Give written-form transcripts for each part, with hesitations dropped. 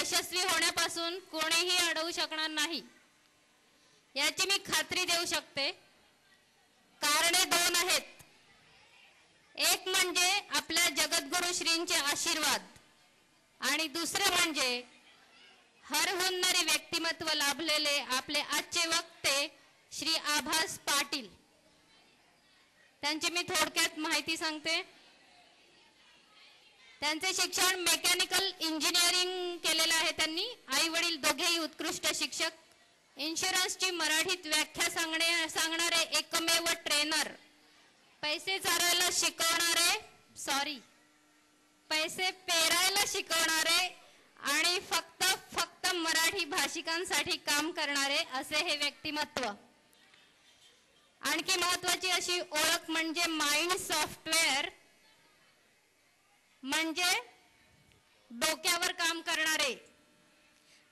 यशस्वी होण्यापासून कोणीही अडवू शकणार नाही याची मी खात्री देऊ शकते। कारणे दोन आहेत। एक म्हणजे आपल्या जगद्गुरु श्रींचे आशीर्वाद आणि दुसरे म्हणजे हरहुन्नरी व्यक्तिमत्व लाभलेले आपले आजचे वक्ते श्री आभास पाटील। त्यांची मी थोडक्यात माहिती सांगते। त्यांचे शिक्षण मेकॅनिकल इंजिनिअरिंग केलेले आहे त्यांनी। आई वडील दोघेही उत्कृष्ट शिक्षक। इन्शुरन्सची मराठीत व्याख्या सांगणारे एकमेव ट्रेनर। पैसे पेरायला शिकवणारे आणि फक्त मराठी भाषिकांसाठी काम करणारे असे हे व्यक्तिमत्व। आणखी महत्त्वाची अशी ओळख म्हणजे माइंड सॉफ्टवेअर, म्हणजे डोक्यावर काम करणारे।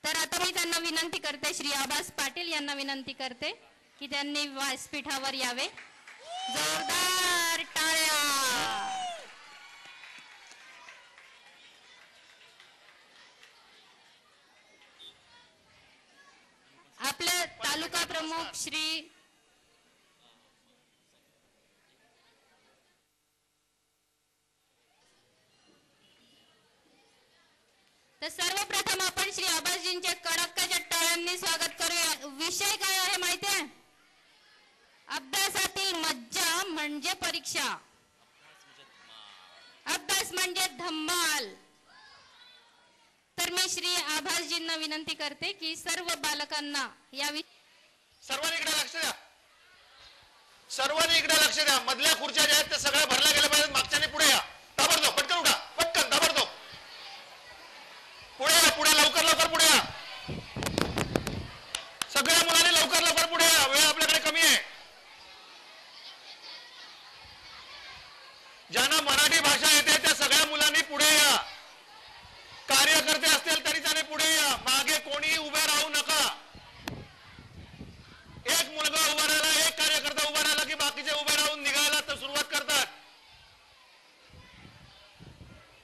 तर आता मी त्यांना विनंती करते, श्री आभास पाटील यांना विनंती करते की त्यांनी व्यासपीठावर यावे। जोरदार टाळ्या। आपले तालुका प्रमुख श्री तर सर्वप्रथम आपण श्री आभासजींचे कडक्काच्या टाळ्यांनी स्वागत करूया। विषय काय आहे माहिती आहे? अभ्यासातील मज्जा म्हणजे परीक्षा, अभ्यास म्हणजे धम्माल। तर मी श्री आभासजींना विनंती करते की सर्व बालकांना या सर्वांनी इकडे लक्ष द्या। मधल्या खुर्च्या ज्या आहेत त्या सगळ्या भरल्या गेल्या पाहिजेत। मागच्याने पुढे या, ताबडतोब पटकन उठा, पटकन ताबडतोब पुढे या, पुढे लवकर पुढे या। सगळ्या मुलांनी लवकर पुढे या, वेळ आपल्याकडे कमी आहे। ज्यांना मराठी भाषा येते त्या सगळ्या मुलांनी पुढे या। कार्यकर्ते असतील तरी त्याने पुढे या, मागे कोणी उभे राहू नका। एक मुलगा उभा राहिला, एक कार्यकर्ता उभा राहिला की बाकीचे उभे राहून निघायला तर सुरुवात करतात।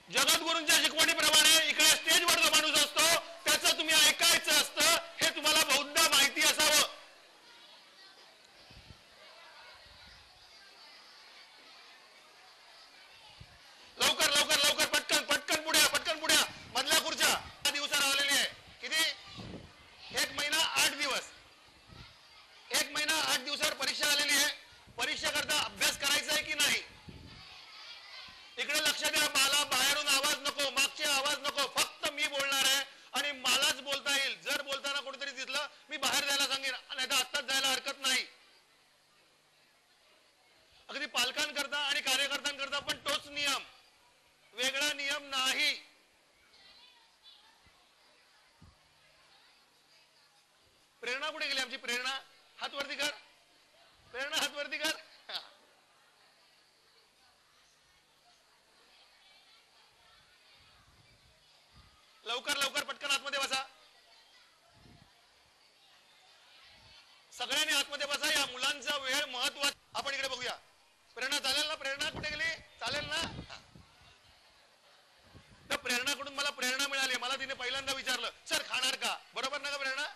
जगद्गुरूंच्या शिकवणीप्रमाणे इकडे स्टेजवर जो माणूस असतो त्याचं तुम्ही ऐकायचं असतं, हे तुम्हाला बहुधा माहिती असावं। लवकर पटकन पुढे या। मधल्या खुर्च्या दिवसा राहिलेली आहे। किती? 1 महिना 8 दिवस। 1 महिना 8 दिवसावर परीक्षा आलेली आहे। परीक्षेकरता अभ्यास करायचा आहे की नाही? इकडे लक्ष द्या। मला बाहेरून आवाज नको, मागचे आवाज नको, फक्त मी बोलणार आहे आणि मलाच बोलता येईल। जर बोलताना कोणीतरी दिसलं मी बाहेर जायला सांगेन, नाही तर आत्ताच जायला हरकत नाही। अगदी पालकांकरता आणि कार्यकर्त्यांकरता पण तोच नियम, वेगळा नियम नाही। प्रेरणा कुठे गेली आमची? प्रेरणा हात वरती कर, प्रेरणा हात वरती कर। लवकर पटकन आतमध्ये बसा। सगळ्यांनी आतमध्ये बसा। या मुलांचा वेळ महत्वाचा। आपण इकडे बघूया। प्रेरणा चालेल ना? प्रेरणा कुठे गेली? चालेल ना? तर प्रेरणाकडून मला प्रेरणा मिळाली। मला तिने पहिल्यांदा विचारलं, सर खाणार का? बरोबर ना का प्रेरणा?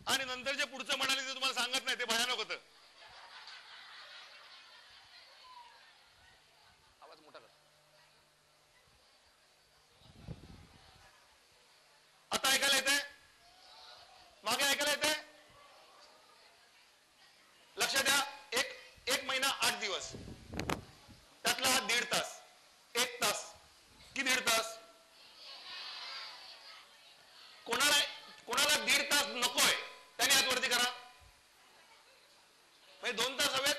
आणि नंतर जे पुढचं म्हणाले ते तुम्हाला सांगत नाही, ते भयानक होतं। आवाज मोठा कर। आता ऐकायला येतंय? मागे ऐकायला येतंय? लक्ष द्या। एक महिना 8 दिवस, त्यातला हा 1.5 तास, 1 तास की 1.5 तास? कोणाला 1.5 तास नकोय त्याने हात वरती करा। म्हणजे 2 तास हवेत?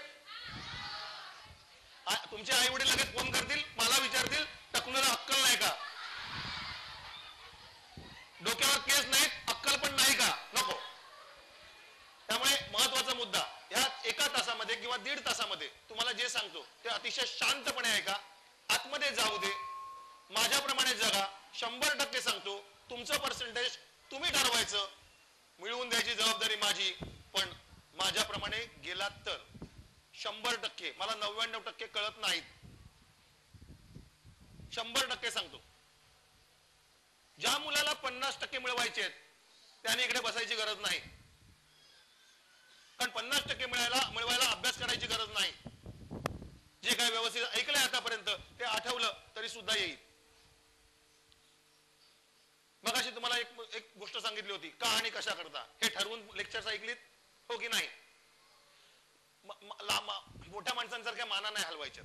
तुमचे आई वडील लगेच फोन करतील, मला विचारतील टकलूला अक्कल नाही का? डोक्यावर केस नाहीत, अक्कल पण नाही का? नको। त्यामुळे महत्वाचा मुद्दा, या 1 तासामध्ये किंवा 1.5 तासामध्ये तुम्हाला जे सांगतो ते अतिशय शांतपणे ऐका। आतमध्ये जाऊ दे, माझ्याप्रमाणे जगा। 100% सांगतो, तुमचं पर्सेंटेज तुम्ही ठरवायचं, मिळवून द्यायची जबाबदारी माझी। पण माझ्याप्रमाणे गेलात तर 100%, मला 99% कळत नाहीत। 100% सांगतो। ज्या मुलाला 50% मिळवायचे आहेत त्याने इकडे बसायची गरज नाही, कारण 50% मिळवायला अभ्यास करायची गरज नाही. जे काय व्यवस्थित ऐकलंय आतापर्यंत ते आठवलं तरी सुद्धा येईल. मगाशी तुम्हाला एक गोष्ट सांगितली होती, का आणि कशा करता हे ठरवून लेक्चर्स ऐकलीत हो की नाही? मोठ्या माणसांसारख्या माना नाही हलवायच्या.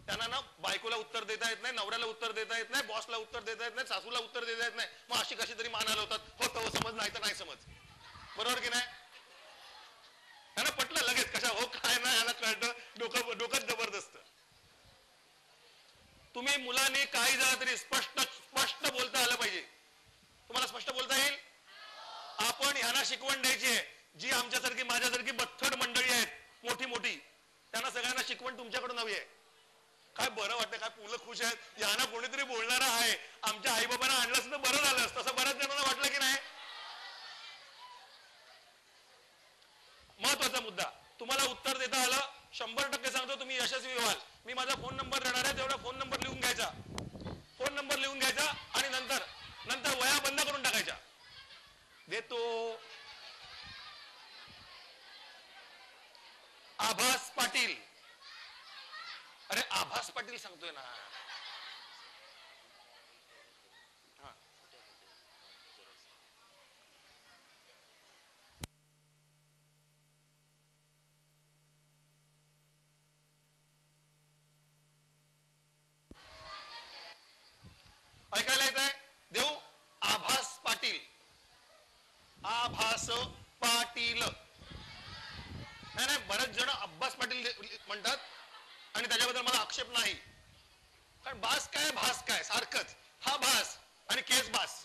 त्यांना ना बायकोला उत्तर देता येत नाही, नवऱ्याला उत्तर देता येत नाही, बॉसला उत्तर देता येत नाही, सासूला उत्तर देता येत नाही. मग अशी कशी तरी मान हलवतात, हो तो समज नाही तर नाही समज. बरोबर की नाही? त्यांना पटलं लगेच, कशा हो काय नाही याला कळतं, डोकं जबरदस्त. तुम्ही मुलांनी काही झालं तरी स्पष्ट बोलता आलं पाहिजे. तुम्हाला स्पष्ट बोलता येईल? आपण ह्यांना शिकवण द्यायची आहे. जी आमच्यासारखी माझ्यासारखी बथड मंडळी आहेत मोठी मोठी, त्यांना सगळ्यांना शिकवण तुमच्याकडून हवी आहे. काय बरं वाटतं, काय मुलं खुश आहेत, यांना कोणीतरी बोलणारा आहे. आमच्या आई बाबांना आणलं असतं बरं झालं असतं, असं बऱ्याच जणांना वाटलं की नाही? महत्वाचा मुद्दा, तुम्हाला उत्तर देता आलं 100% सांगतो तुम्ही यशस्वी व्हाल. मी माझा फोन नंबर देणार आहे, तेवढा फोन नंबर लिहून घ्यायचा. फोन नंबर लिहून घ्यायचा आणि नंतर वया बंद करून टाकायच्या. देतो आभास पाटील. अरे आभास पाटील सांगतोय ना. ऐकायला येत आहे? देऊ आभास पाटील. आभास पाटील नाही, बरेच जण अब्बास पाटील म्हणतात आणि त्याच्याबद्दल मला आक्षेप नाही, कारण बास काय भास काय सारखंच. हा भास आणि केस बास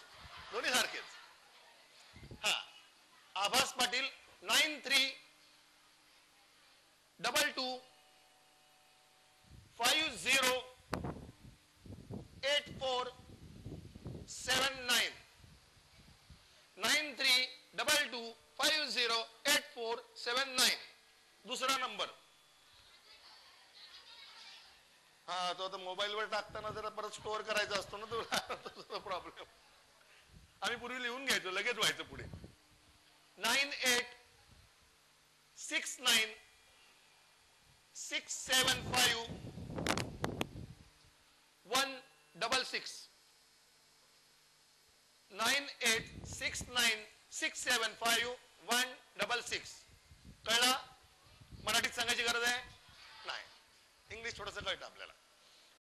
दोन्ही सारखेच. हा आभास पाटील 9322508479 9322508479. दुसरा नंबर. हा तो आता मोबाईलवर टाकताना जरा परत स्टोअर करायचा असतो ना तो प्रॉब्लेम. आम्ही पूर्वी लिहून घ्यायचो, लगेच व्हायचं पुढे. 9869675166 9869675166. कळला? मराठीत सांगायची गरज आहे नाही, इंग्लिश थोडंसं कळतं आपल्याला.